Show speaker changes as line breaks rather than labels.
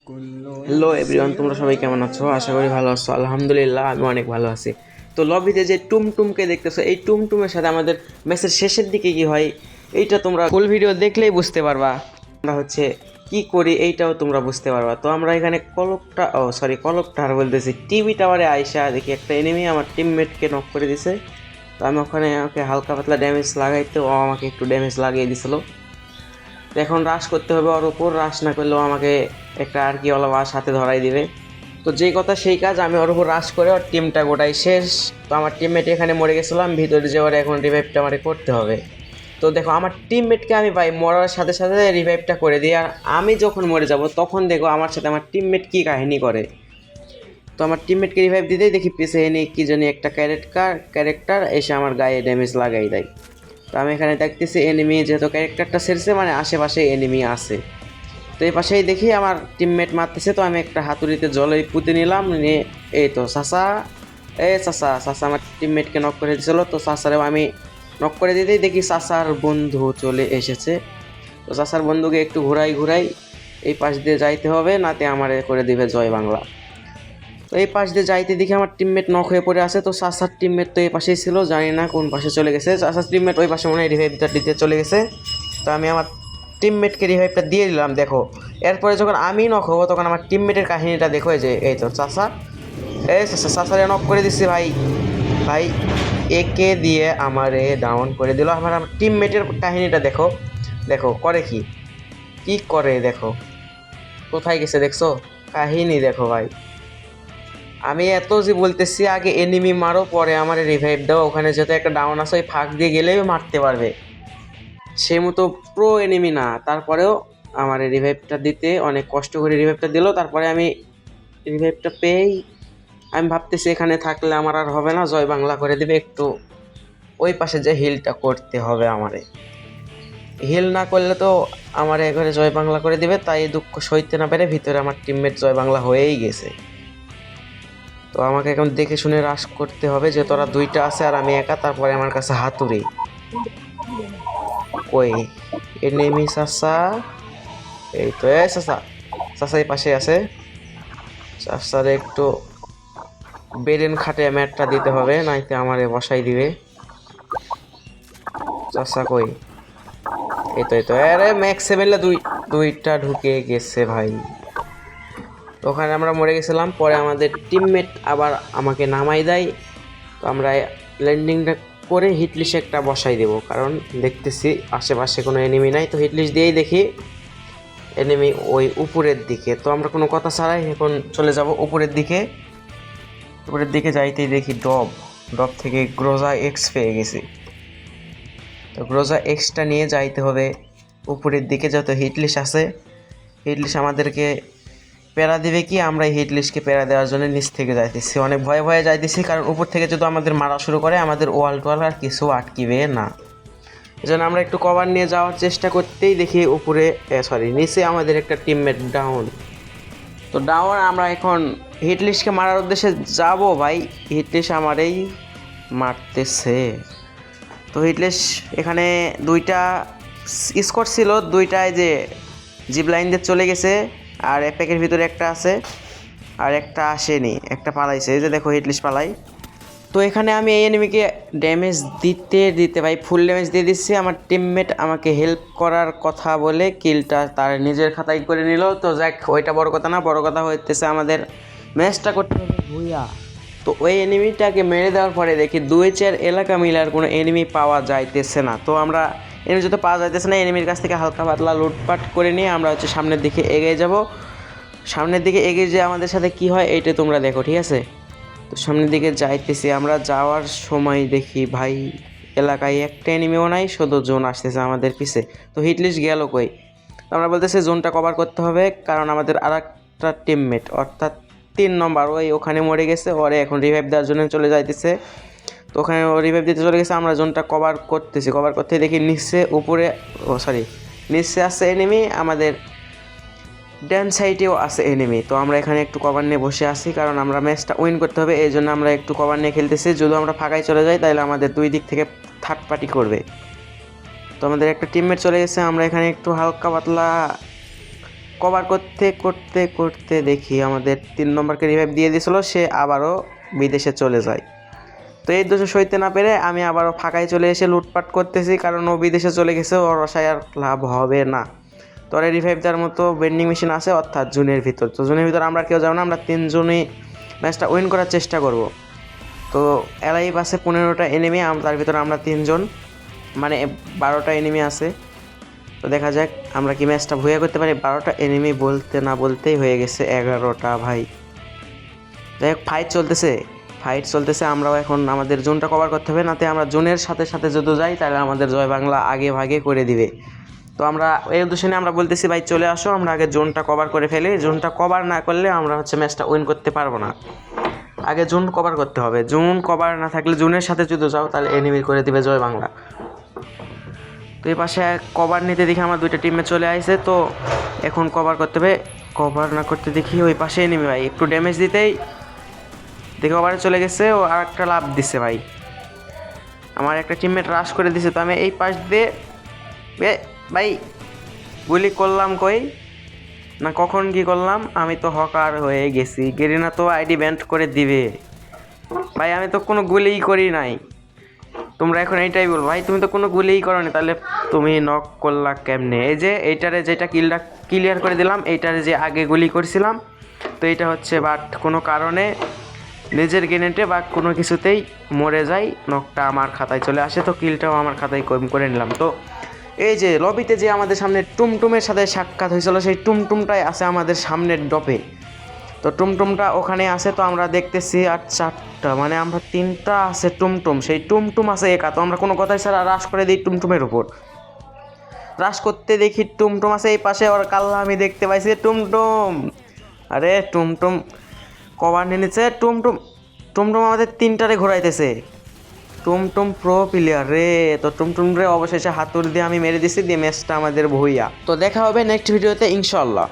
Hello everyone, তোমরা সবাই কেমন আছো? আশা করি ভালো আছো। আলহামদুলিল্লাহ আমি অনেক ভালো আছি। তো লবিতে যে টুমটুমকে দেখতেছো, এই টুমটুমের সাথে আমাদের ম্যাচের শেষের দিকে কি হয় এইটা তোমরা ফুল ভিডিও দেখলেই বুঝতে পারবা। আমরা হচ্ছে কি করি এইটাও তোমরা বুঝতে পারবা। তো আমরা এখানে কলক টাওয়ার বলতেছি, টিভি টাওয়ারে আইসা দেখি একটা এনিমি আমার টিমমেটকে নক করে দিছে। তো আমি ওকে হালকা পাতলা ড্যামেজ লাগাইতে ও আমাকে একটু ড্যামেজ লাগিয়ে দিছিল। তো এখন রাশ করতে হবে ওর উপর, রাশ না করলেও আমাকে একটা আর কি ওলা সাথে ধরাই দিবে। তো যেই কথা সেই কাজ, আমি ওর উপর রাশ করে ওর টিমটা গোটাই শেষ। তো আমার টিমমেট এখানে মরে গেছিলাম, ভিতরে যে ওর এখন রিভাইভটা আমার করতে হবে। তো দেখো আমার টিমমেটকে আমি ভাই মরার সাথে সাথে রিভাইভটা করে দিই, আর আমি যখন মরে যাব তখন দেখো আমার সাথে আমার টিমমেট কী কাহিনী করে। তো আমার টিমমেটকে রিভাইভ দিতেই দেখি পিছে এনে কি জানি একটা ক্যারেক্টার এসে আমার গায়ে ড্যামেজ লাগাই দেয়। তো আমি এখানে দেখতেছি এনিমি যেহেতু ক্যারেক্টারটা সেরছে, মানে আশেপাশে এনিমি আছে। তো এই পাশেই দেখি আমার টিমমেট মারতেছে, তো আমি একটা হাতুড়িতে জলে পুঁতে নিলাম, নিয়ে এই তো চাচা আমার টিমমেটকে নক করে দিয়েছিল। তো চাচারেও আমি নক করে দিতেই দেখি চাচার বন্ধু চলে এসেছে। তো চাচার বন্ধুকে একটু ঘুরাই এই পাশ দিয়ে যাইতে হবে, নাতে আমারে করে দিবে জয় বাংলা। তো এই পাশ দিয়ে যাইতে দেখি আমার টিমমেট নক হয়ে পড়ে আছে। তো চাচার টিমমেট তো এই পাশেই ছিল, জানি না কোন পাশে চলে গেছে। চাচার টিমমেট ওই পাশে মনে হয় রিভাইভটা দিতে চলে গেছে। তো আমি আমার টিমমেটকে রিভাইভটা দিয়ে দিলাম। দেখো এরপরে যখন আমি নক হবো তখন আমার টিমমেটের কাহিনীটা দেখো, যে এই তো চাচারে নক করে দিচ্ছি ভাই। ভাই একে দিয়ে আমারে ডাউন করে দিল। আমার টিমমেটের কাহিনীটা দেখো, দেখো করে কি কি করে, দেখো কোথায় গেছে, দেখছো কাহিনী দেখো ভাই। আমি এত যে বলতেছি আগে এনিমি মারো পরে আমার রিভাইভ দাও, ওখানে যেহেতু একটা ডাউন আছে ওই ফাঁক দিয়ে গেলেও মারতে পারবে। সে মতো প্রো এনিমি না, তারপরেও আমার রিভাইভটা দিতে অনেক কষ্ট করে রিভাইভটা দিল। তারপরে আমি রিভাইভটা পেয়েই আমি ভাবতেছি এখানে থাকলে আমার আর হবে না, জয় বাংলা করে দিবে। একটু ওই পাশে যে হিলটা করতে হবে আমারে, হিল না করলে তো আমার এবারে জয় বাংলা করে দিবে। তাই দুঃখ সইতে না পেরে ভিতরে আমার টিমমেট জয় বাংলা হয়েই গেছে। তো আমাকে এখন দেখে শুনে রাশ করতে হবে, যে তোরা দুইটা আছে আর আমি একা। তারপরে আমার কাছে হাতুড়ি, কই এনিমি চাচা, এই তো চাচা এই পাশে আছে। চাচারে একটু বেরেন খাটে ম্যাটটা দিতে হবে, নাইতে আমারে বসাই দিবে। চাচা কই, এই তো আরে ম্যাক্স সেভেনলে দুইটা ঢুকে গেছে ভাই। তো ওখানে আমরা মরে গেছিলাম, পরে আমাদের টিমমেট আবার আমাকে নামাই দেয়। তো আমরা ল্যান্ডিংটা করে হিটলিস্ট একটা বসাই দেবো, কারণ দেখতেছি আশেপাশে কোনো এনিমি নাই। তো হিটলিস্ট দিয়েই দেখি এনিমি ওই উপরের দিকে। তো আমরা কোনো কথা ছাড়াই এখন চলে যাব উপরের দিকে। উপরের দিকে যাইতেই দেখি ডব থেকে গ্রোজা এক্স পেয়ে গেছি। তো গ্রোজা এক্সটা নিয়ে যাইতে হবে উপরের দিকে, যত হিটলিস্ট আছে। হিটলিস্ট আমাদেরকে প্যারা দেবে কি, আমরা হিটলিস্টকে প্যারা দেওয়ার জন্য নিচ থেকে যাইতেছি, অনেক ভয়ে যাইতেছি, কারণ উপর থেকে যদি আমাদের মারা শুরু করে আমাদের ওয়াল টোয়াল আর কিছু আটকিবে না। এই জন্য আমরা একটু কভার নিয়ে যাওয়ার চেষ্টা করতেই দেখি নিচে আমাদের একটা টিমমেট ডাউন। তো ডাউন, আমরা এখন হিটলিস্টকে মারার উদ্দেশ্যে যাব ভাই। হিটলিস্ট আমারই মারতেছে। তো হিটলিস্ট এখানে দুইটা স্কোর ছিল, দুইটায় যে জিপ লাইন দিয়ে চলে গেছে, আর এক প্যাকের ভিতরে একটা আছে, আর একটা আসেনি, একটা পালাইছে। এই যে দেখো হিটলিস্ট পালাই। তো এখানে আমি এই এনিমিকে ড্যামেজ দিতে ভাই ফুল ড্যামেজ দিয়ে দিচ্ছি। আমার টিমমেট আমাকে হেল্প করার কথা বলে কিলটা তার নিজের খাতায় করে নিল। তো যাক, ওইটা বড় কথা না, বড় কথা হইতেছে আমাদের ম্যাচটা করতে হবে ভুইয়া। তো ওই এনিমিটাকে মেরে দেওয়ার পরে দেখি 2-4 এলাকা মিলার কোনো এনিমি পাওয়া যাইতেছে না। তো আমরা এনিমি যত পাওয়া যাইতেছে না, এনিমির কাছ থেকে হালকা পাতলা লুটপাট করে নিয়ে আমরা হচ্ছে সামনের দিকে এগিয়ে যাব। সামনের দিকে এগিয়ে যে আমাদের সাথে কি হয় এইটা তোমরা দেখো, ঠিক আছে? তো সামনের দিকে যাইতেছি, আমরা যাওয়ার সময় দেখি ভাই এলাকায় একটা এনিমিও নাই, শুধু জোন আসতেছে আমাদের পিছে। তো হিটলিস্ট গেল কই? তো আমরা বলতেছি জোনটা কভার করতে হবে, কারণ আমাদের আর একটা টিমমেট অর্থাৎ 3 নম্বর ওখানে মরে গেছে, ওরে এখন রিভাইভ দেওয়ার জন্য চলে যাইতেছে। তো ওখানে ও রিভাইভ দিতে চলে গেছে, আমরা জোনটা কভার করতে দেখি নিচে আছে এনিমি, আমাদের ডান সাইডেও আছে এনিমি। তো আমরা এখানে একটু কভার নিয়ে বসে আছি, কারণ আমরা ম্যাচটা উইন করতে হবে, এই জন্য আমরা একটু কভার নিয়ে খেলতেছি। যদি আমরা ফাঁকায় চলে যাই তাহলে আমাদের দুই দিক থেকে থার্ড পার্টি করবে। তো আমাদের একটা টিমমেট চলে গেছে, আমরা এখানে একটু হালকা পাতলা কভার করতে করতে করতে দেখি আমাদের 3 নম্বরকে রিভাইভ দিয়ে দিয়েছিল, সে আবারও বিদেশে চলে যায়। তো এই দোষে সইতে না পেরে আমি আবারও ফাঁকায় চলে এসে লুটপাট করতেছি, কারণ ও বিদেশে চলে গেছে, ওর আশায় আর লাভ হবে না। তো ওর রিভাইভ দেওয়ার মতো বেন্ডিং মেশিন আছে, অর্থাৎ জুনের ভিতর। তো জুনের ভিতর আমরা কেউ যাবো না, আমরা 3 জনই ম্যাচটা উইন করার চেষ্টা করব। তো এলাইভ আছে 15টা এনিমি, তার ভিতরে আমরা 3 জন, মানে 12টা এনিমি আছে। তো দেখা যাক আমরা কি ম্যাচটা ভুয়া করতে পারি। 12টা এনিমি বলতে না বলতেই হয়ে গেছে 11টা ভাই। যাই হোক, ফাইট চলতেছে। আমরাও এখন আমাদের জোনটা কভার করতে হবে, নাতে আমরা জোনের সাথে সাথে যদি যাই তাহলে আমাদের জয় বাংলা আগে ভাগে করে দিবে। তো আমরা এই উদ্দেশ্যে আমরা বলতেছি ভাই চলে আসো, আমরা আগে জোনটা কভার করে ফেলি। জোনটা কভার না করলে আমরা ম্যাচটা উইন করতে পারবো না। আগে জোন কভার করতে হবে, জোন কভার না থাকলে জোনের সাথে যদি যাও তাহলে এনিমি করে দিবে জয় বাংলা। তো এই পাশে কভার নিতে দেখি আমার 2টা টিমে চলে আসছে, তো এখন কভার করতে হবে। কভার না করতে দেখি ওই পাশে এনিমি ভাই, একটু ড্যামেজ দিতেই দেখে কভারে চলে গেছে, ও আর একটা লাভ দিচ্ছে ভাই। আমার একটা টিমমেট রাশ করে দিছে, তো আমি এই পাশ দিয়ে ভাই গুলি করলাম কই না, কখন কি করলাম, আমি তো হকার হয়ে গেছি। গেরিনা তো আইডি ব্যান্ড করে দিবে ভাই, আমি তো কোনো গুলিই করি নাই। তোমরা এখন এইটাই বল ভাই, তুমি তো কোনো গুলিই করো নি, তাহলে তুমি নক করলা কেমনে? এই যে এইটারে যেটা কিলটা ক্লিয়ার করে দিলাম, এইটারে যে আগে গুলি করছিলাম, তো এইটা বাট কোনো কারণে নিজের গ্রেনেডে বা কোনো কিছুতেই মরে যায়, নকটা আমার খাতায় চলে আসে, তো কিলটাও আমার খাতায় কম করে নিলাম। তো এই যে লবিতে যে আমাদের সামনে টুমটুমের সাথে সাক্ষাৎ হয়েছিল, সেই টুমটুমটাই আছে আমাদের সামনের ডপে। তো টুমটুমটা ওখানে আছে, তো আমরা দেখতেছি আর 4টা, মানে আমরা 3টা আছে টুমটুম, সেই টুমটুম আছে একা। তো আমরা কোনো কথাই ছাড়া রাশ করে দিই টুমটুমের উপর। রাশ করতে দেখি টুমটুম আছে এই পাশে, ওর কাল্লা আমি দেখতে পাইছি টুমটুম। আরে টুমটুম কভার নিয়ে নিচ্ছে, টুমটুম আমাদের 3টারে ঘোরাইতেছে। টুমটুম প্রো প্লেয়ার রে। তো টুমটুম রে অবশেষে হাতুড়ি দিয়ে আমি মেরে দিছি, দিয়ে ম্যাচটা আমাদের ভুইয়া। তো দেখা হবে নেক্সট ভিডিওতে ইনশাল্লাহ।